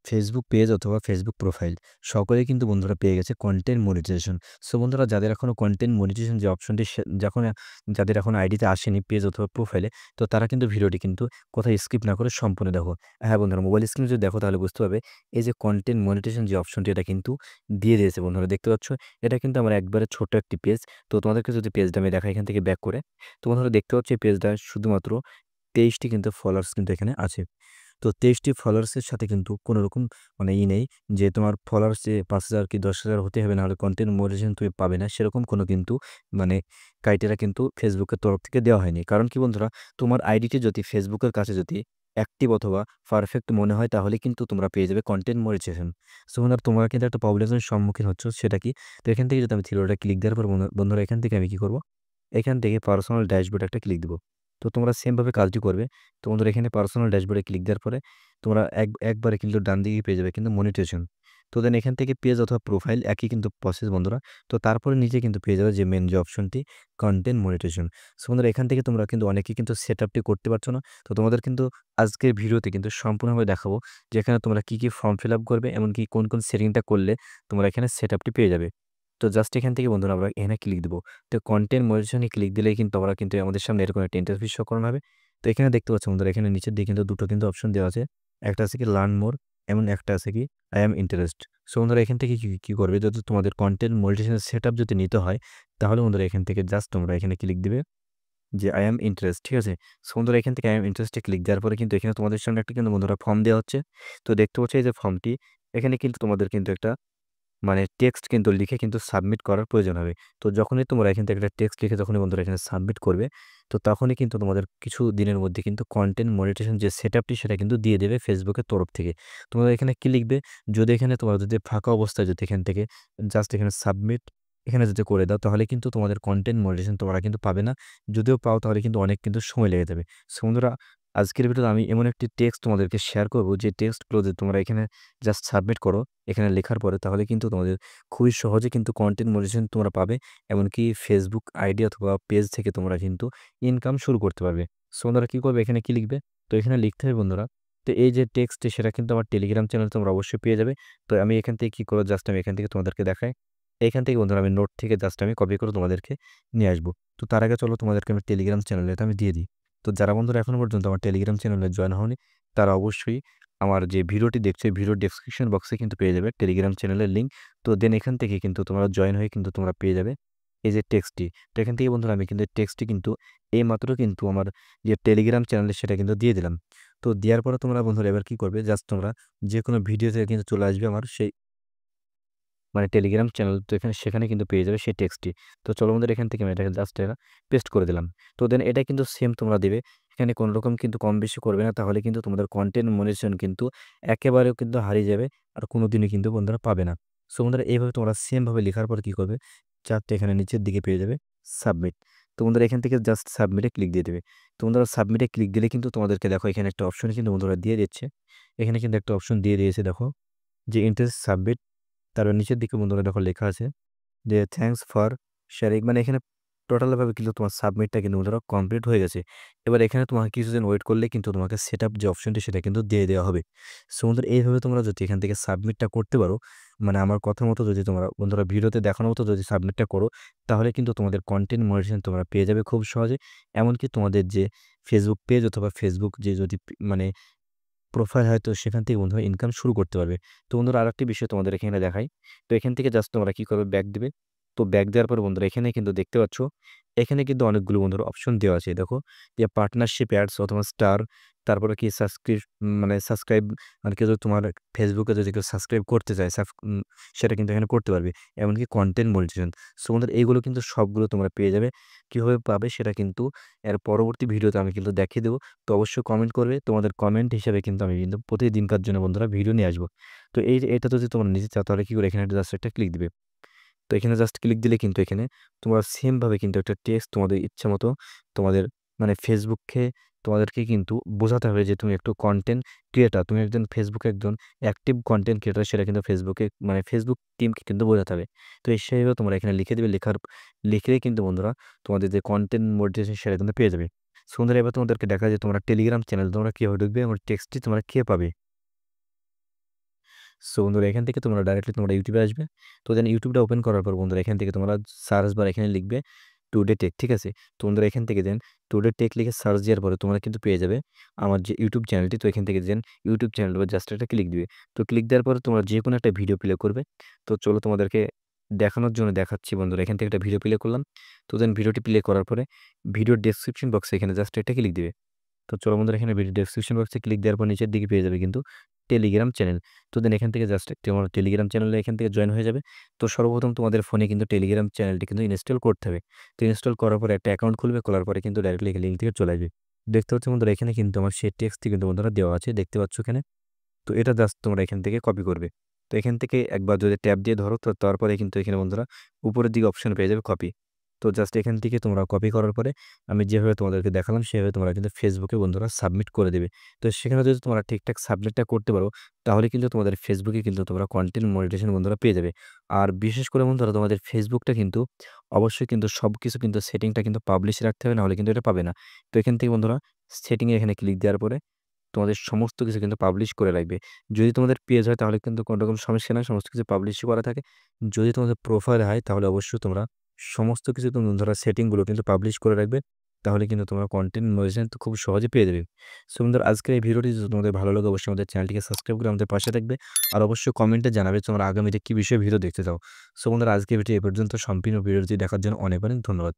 Facebook page অথবা Facebook profile সকলেই কিন্তু বন্ধুরা পেয়ে গেছে কন্টেন্ট মনিটাইজেশন। সো বন্ধুরা যাদের এখনো কন্টেন্ট মনিটাইজেশন যে অপশনটি যখন যাদের এখন আইডিতে আসেনি পেজ অথবা প্রোফাইলে, তো তারা কিন্তু ভিডিওটি কিন্তু কোথাও স্কিপ না করে সম্পূর্ণ দেখো। হ্যাঁ বন্ধুরা, মোবাইল স্ক্রিনে যদি দেখো তাহলে বুঝতে পারবে এই যে কন্টেন্ট মনিটাইজেশন যে অপশনটি এটা কিন্তু দিয়ে দিয়েছে বন্ধুরা, দেখতে পাচ্ছ? এটা কিন্তু আমার একবারে ছোট্ট একটি পেজ। তো তোমাদেরকে যদি পেজটা আমি দেখাই এখান থেকে ব্যাক করে, তো বন্ধুরা দেখতে পাচ্ছ এই পেজটা শুধুমাত্র 23টি কিন্তু ফলোয়ার্স কিন্তু এখানে আছে। তো 23টি ফলোয়ার্সের সাথে কিন্তু কোনো রকম মানে নেই যে তোমার ফলোয়ার্স যে ৫,০০০ কি ১০,০০০ হতে হবে, নাহলে কন্টেন্ট মনিটাইজেশন তুমি পাবে না। সেরকম কোনো কিন্তু মানে ক্রাইটেরিয়া কিন্তু ফেসবুকের তরফ থেকে দেওয়া হয়নি। কারণ কি বন্ধুরা, তোমার আইডিটি যদি ফেসবুকের কাছে যদি অ্যাক্টিভ অথবা পারফেক্ট মনে হয় তাহলে কিন্তু তোমরা পেয়ে যাবে কন্টেন্ট মনিটাইজেশন। সো বন্ধুরা, তোমরা কিন্তু একটা প্রবলেমের সম্মুখীন হচ্ছ, সেটা কি? তো এখান থেকে যদি আমি থ্রি ডটে ক্লিক দেওয়ার পর বন্ধুরা এখান থেকে আমি কি করব? এখান থেকে পার্সোনাল ড্যাশবোর্ড একটা ক্লিক দিব। তো তোমরা সেমভাবে কাজটি করবে। তো বন্ধুরা এখানে পার্সোনাল ড্যাশবোর্ডে ক্লিক দেওয়ার পরে তোমরা একবারে কিন্তু ডান দিকে পেয়ে যাবে কিন্তু মনিটাইজেশন। তো দেন এখান থেকে পেজ অথবা প্রোফাইল একই কিন্তু প্রসেস বন্ধুরা। তো তারপরে নিচে কিন্তু পেয়ে যাবে যে মেন যে অপশনটি কন্টেন্ট মনিটাইজেশন। সো বন্ধুরা এখান থেকে তোমরা কিন্তু অনেকেই কিন্তু সেটআপটি করতে পারছো না। তো তোমাদের কিন্তু আজকের ভিডিওতে কিন্তু সম্পূর্ণভাবে দেখাবো যে এখানে তোমরা কি ফর্ম ফিল আপ করবে, এমনকি কোন সেটিংটা করলে তোমরা এখানে সেটআপটি পেয়ে যাবে। তো জাস্ট এখান থেকে বন্ধুরা আমরা এখানে ক্লিক দেবো। তো কন্টেন্ট মনিটাইজেশনে ক্লিক দিলেই কিন্তু আমরা কিন্তু আমাদের সামনে এরকম একটা ইন্টারফেস শো করানো হবে। তো এখানে দেখতে পাচ্ছ বন্ধুরা, এখানে নিচের দিকে কিন্তু দুটো কিন্তু অপশন দেওয়া আছে। একটা আছে কি লার্ন মোর, এমন একটা আছে কি আই অ্যাম ইন্টারেস্ট। সো বন্ধুরা এখান থেকে কি করবে, যদি তোমাদের কন্টেন্ট মনিটাইজেশন সেটআপ যদি নিতে হয়, তাহলে বন্ধুরা এখান থেকে জাস্ট তোমরা এখানে ক্লিক দিবে যে আই অ্যাম ইন্টারেস্ট, ঠিক আছে? সো বন্ধুরা এখান থেকে আই অ্যাম ইন্টারেস্টে ক্লিক দেওয়ার পরে কিন্তু এখানে তোমাদের সামনে একটা কিন্তু বন্ধুরা ফর্ম দেওয়া হচ্ছে। তো দেখতে পাচ্ছ এই যে ফর্মটি, এখানে কিন্তু তোমাদের কিন্তু একটা মানে টেক্সট কিন্তু লিখে কিন্তু সাবমিট করার প্রয়োজন হবে। তো যখনই তোমরা এখান থেকে একটা টেক্সট লিখে যখনই বন্ধুরা এখানে সাবমিট করবে, তো তখনই কিন্তু তোমাদের কিছু দিনের মধ্যে কিন্তু কন্টেন্ট মনিটাইজেশন যে সেটআপটি সেটা কিন্তু দিয়ে দেবে ফেসবুকের তরফ থেকে। তোমরা এখানে কি লিখবে? যদি এখানে তোমরা যদি ফাঁকা অবস্থায় যদি এখান থেকে জাস্ট এখানে সাবমিট এখানে যদি করে দাও, তাহলে কিন্তু তোমাদের কন্টেন্ট মনিটাইজেশন তোমরা কিন্তু পাবে না। যদিও পাও তাহলে কিন্তু অনেক কিন্তু সময় লেগে যাবে। সো বন্ধুরা, আজকের ভিডিওতে আমি এমন একটি টেক্সট তোমাদেরকে শেয়ার করব যে টেক্সটগুলো যদি তোমরা এখানে জাস্ট সাবমিট করো এখানে লেখার পরে, তাহলে কিন্তু তোমাদের খুবই সহজে কিন্তু কন্টেন্ট মনিটাইজেশন তোমরা পাবে। এমনকি ফেসবুক আইডি অথবা পেজ থেকে তোমরা কিন্তু ইনকাম শুরু করতে পারবে। সো বন্ধুরা কি করবে, এখানে কি লিখবে? তো এখানে লিখতে হবে বন্ধুরা, তো এই যে টেক্সটটি সেটা কিন্তু আমার টেলিগ্রাম চ্যানেলে তোমরা অবশ্যই পেয়ে যাবে। তো আমি এখান থেকে কি করবো, জাস্ট আমি এখান থেকে তোমাদেরকে দেখাই। এখান থেকে বন্ধুরা আমি নোট থেকে জাস্ট আমি কপি করে তোমাদেরকে নিয়ে আসবো। তো তার আগে চলো তোমাদেরকে আমি টেলিগ্রাম চ্যানেলটা আমি দিয়ে দিই। তো যারা বন্ধুরা এখনো পর্যন্ত আমার টেলিগ্রাম চ্যানেলে জয়েন হওনি, তারা অবশ্যই আমার যে ভিডিওটি দেখছে ভিডিওর ডেসক্রিপশন বক্সে কিন্তু পেয়ে যাবে টেলিগ্রাম চ্যানেলের লিঙ্ক। তো দেন এখান থেকে কিন্তু তোমরা জয়েন হয়ে কিন্তু তোমরা পেয়ে যাবে এই যে টেক্সটটি। তো এখান থেকে বন্ধুরা আমি কিন্তু টেক্সটটি কিন্তু এইমাত্র কিন্তু আমার যে টেলিগ্রাম চ্যানেলে সেটা কিন্তু দিয়ে দিলাম। তো দেওয়ার পরে তোমরা বন্ধুরা এবার কি করবে, জাস্ট তোমরা যে কোনো ভিডিও থেকে কিন্তু চলে আসবে আমার সেই মানে টেলিগ্রাম চ্যানেল। তো এখানে সেখানে কিন্তু পেয়ে যাবে সেই টেক্সটটি। তো চলো বন্ধুরা এখান থেকে আমি এটাকে জাস্ট পেস্ট করে দিলাম। তো দেন এটা কিন্তু সেম তোমরা দিবে। এখানে কোনো রকম কিন্তু কম বেশি করবে না, তাহলে কিন্তু তোমাদের কন্টেন্ট মনিটাইজেশন কিন্তু একেবারেও কিন্তু হারিয়ে যাবে। আর কোনোদিনই কিন্তু বন্ধুরা পাবে না। সো বন্ধুরা এইভাবে তোমরা সেমভাবে লেখার পর কি করবে, চারটে এখানে নিচের দিকে পেয়ে যাবে সাবমিট। তো বন্ধুরা এখান থেকে জাস্ট সাবমিটে ক্লিক দিয়ে দেবে। তো বন্ধুরা সাবমিটে ক্লিক দিলে কিন্তু তোমাদেরকে দেখো এখানে একটা অপশন কিন্তু বন্ধুরা দিয়ে দিচ্ছে। এখানে কিন্তু একটা অপশন দিয়ে দিয়েছে দেখো, যে ইন্টারেস্ট সাবমিট। তারপর নিচের দিকে বন্ধুরা দেখো লেখা আছে যে থ্যাংকস ফর শেয়ারিং, মানে এখানে টোটালভাবে কিন্তু তোমার সাবমিটটা কিন্তু বন্ধুরা কমপ্লিট হয়ে গেছে। এবার এখানে তোমাকে কিছুদিন ওয়েট করলে কিন্তু তোমাকে সেটআপ যে অপশনটি সেটা কিন্তু দিয়ে দেওয়া হবে। সো বন্ধুরা এইভাবে তোমরা যদি এখান থেকে সাবমিটটা করতে পারো, মানে আমার কথা মতো যদি তোমরা বন্ধুরা ভিডিওতে দেখানো মতো যদি সাবমিটটা করো, তাহলে কিন্তু তোমাদের কন্টেন্ট মনিটাইজেশন তোমরা পেয়ে যাবে খুব সহজে। এমনকি তোমাদের যে ফেসবুক পেজ অথবা ফেসবুক যে যদি মানে প্রোফাইল হয়তো সেখান থেকে বন্ধুরা ইনকাম শুরু করতে পারবে। তো বন্ধুরা আরেকটি বিষয় তোমাদের এখানে দেখাই। তো এখান থেকে জাস্ট তোমরা কি করবে, ব্যাক দিবে। তো ব্যাক দেওয়ার পর বন্ধুরা এখানে কিন্তু দেখতে পাচ্ছ, এখানে কিন্তু অনেকগুলো বন্ধুরা অপশন দেওয়া আছে দেখো, যে পার্টনারশিপ অ্যাডস অথবা স্টার, তারপরে কি মানে সাবস্ক্রাইব, মানে কেউ যদি তোমার ফেসবুকে যদি কেউ সাবস্ক্রাইব করতে চায় সেটা কিন্তু এখানে করতে পারবে। এমনকি কন্টেন্ট মনিটাইজেশন। সো বন্ধুরা এইগুলো কিন্তু সবগুলো তোমরা পেয়ে যাবে। কিভাবে পাবে সেটা কিন্তু এর পরবর্তী ভিডিওতে আমি কিন্তু দেখিয়ে দেবো। তো অবশ্যই কমেন্ট করবে। তোমাদের কমেন্ট হিসেবে কিন্তু আমি কিন্তু প্রতিদিনকার জন্য বন্ধুরা ভিডিও নিয়ে আসবো। তো এই যে এটা যদি তোমরা নিতে চাও তাহলে কি করে, এখানে জাস্ট একটা ক্লিক দিবে। তো এখানে জাস্ট ক্লিক দিলে কিন্তু এখানে তোমরা সেম ভাবে কিন্তু একটা টেক্সট তোমাদের ইচ্ছা মতো তোমাদের মানে ফেসবুককে তোমাদেরকে কিন্তু বোঝাতে হবে যে তুমি একটু কন্টেন্ট ক্রিয়েটার, তুমি একজন ফেসবুকে একজন অ্যাক্টিভ কন্টেন্ট ক্রিয়েটার, সেটা কিন্তু ফেসবুকে মানে ফেসবুক টিমকে কিন্তু বোঝাতে হবে। তো এই হিসেবে তোমরা এখানে লিখে দেবে, লিখলেই কিন্তু বন্ধুরা তোমাদের যে কন্টেন্ট মোটিভেশন সেটা কিন্তু পেয়ে যাবে। সো বন্ধুরা এবার তোমাদেরকে দেখা যায় তোমরা টেলিগ্রাম চ্যানেল তোমরা কিভাবে ঢুকবে এবং টেক্সটটি তোমরা কে পাবে। সো বন্ধুরা এখান থেকে তোমরা ডাইরেক্টলি তোমরা ইউটিউবে আসবে। তো দেন ইউটিউবটা ওপেন করার পর বন্ধুরা এখান থেকে তোমরা সার্চ বার এখানে লিখবে টুডে টেক, ঠিক আছে? তো বন্ধুরা এখান থেকে দেন টুডে টেক লিখে সার্চ দেওয়ার পরে তোমরা কিন্তু পেয়ে যাবে আমার যে ইউটিউব চ্যানেলটি। তো এখান থেকে দেন ইউটিউব চ্যানেল বা জাস্ট একটা ক্লিক দিবে। তো ক্লিক দেওয়ার পরে তোমরা যে কোনো একটা ভিডিও প্লে করবে। তো চলো তোমাদেরকে দেখানোর জন্য দেখাচ্ছি বন্ধুরা। এখান থেকে একটা ভিডিও প্লে করলাম। তো দেন ভিডিওটি প্লে করার পরে ভিডিওর ডেসক্রিপশন বক্সে এখানে জাস্ট এটা ক্লিক দিবে। তো চলো বন্ধুরা এখানে ভিডিও ডেসক্রিপশন বক্সে ক্লিক দেওয়ার পর নিচের দিকে পেয়ে যাবে কিন্তু টেলিগ্রাম চ্যানেল। তো দেন এখান থেকে জাস্ট তোমার টেলিগ্রাম চ্যানেলে এখান থেকে জয়েন হয়ে যাবে। তো সর্বপ্রথম তোমাদের ফোনে কিন্তু টেলিগ্রাম চ্যানেলটি কিন্তু ইনস্টল করতে হবে। তো ইনস্টল করার পরে একটা অ্যাকাউন্ট খুলবে, খোলার পরে কিন্তু ডাইরেক্টলি লিঙ্ক থেকে চলে আসবে। দেখতে পাচ্ছ বন্ধুরা এখানে কিন্তু আমার সেই টেক্সটটি কিন্তু বন্ধুরা দেওয়া আছে, দেখতে পাচ্ছ এখানে। তো এটা জাস্ট তোমরা এখান থেকে কপি করবে। তো এখান থেকে একবার যদি ট্যাব দিয়ে ধরো তো তারপরে কিন্তু এখানে বন্ধুরা উপরের দিকে অপশন পেয়ে যাবে কপি। তো জাস্ট এখান থেকে তোমরা কপি করার পরে আমি যেভাবে তোমাদেরকে দেখালাম সেভাবে তোমরা কিন্তু ফেসবুকে বন্ধুরা সাবমিট করে দেবে। তো সেখানে যদি তোমরা ঠিকঠাক সাবমিটটা করতে পারো তাহলে কিন্তু তোমাদের ফেসবুকে কিন্তু তোমরা কন্টেন্ট মনিটাইজেশন বন্ধুরা পেয়ে যাবে। আর বিশেষ করে বন্ধুরা তোমাদের ফেসবুকটা কিন্তু অবশ্যই কিন্তু সবকিছু কিন্তু সেটিংটা কিন্তু পাবলিশ রাখতে হবে, নাহলে কিন্তু এটা পাবে না। তো এখান থেকে বন্ধুরা সেটিংয়ে এখানে ক্লিক দেওয়ার পরে তোমাদের সমস্ত কিছু কিন্তু পাবলিশ করে রাখবে। যদি তোমাদের পেজ হয় তাহলে কিন্তু কোনো রকম সমস্যা নাই, সমস্ত কিছু পাবলিশই করা থাকে। যদি তোমাদের প্রোফাইল হয় তাহলে অবশ্যই তোমরা সমস্ত কিছু তুমি ধরা সেটিংগুলো কিন্তু পাবলিশ করে রাখবে। তাহলে কিন্তু তোমরা কন্টেন্ট মনিটাইজেশন তো খুব সহজে পেয়ে যাবে। সো বন্ধুরা আজকের এই ভিডিওটি যদি তোমাদের ভালো লাগে অবশ্যই আমাদের চ্যানেলটিকে সাবস্ক্রাইব করে আমাদের পাশে থাকবে। আর অবশ্যই কমেন্টে জানাবে তোমরা আগামীতে কি বিষয়ে ভিডিও দেখতে চাও। সো বন্ধুরা আজকের ভিডিও এ পর্যন্ত। সম্পূর্ণ ভিডিওটি দেখার জন্য অনেক অনেক ধন্যবাদ।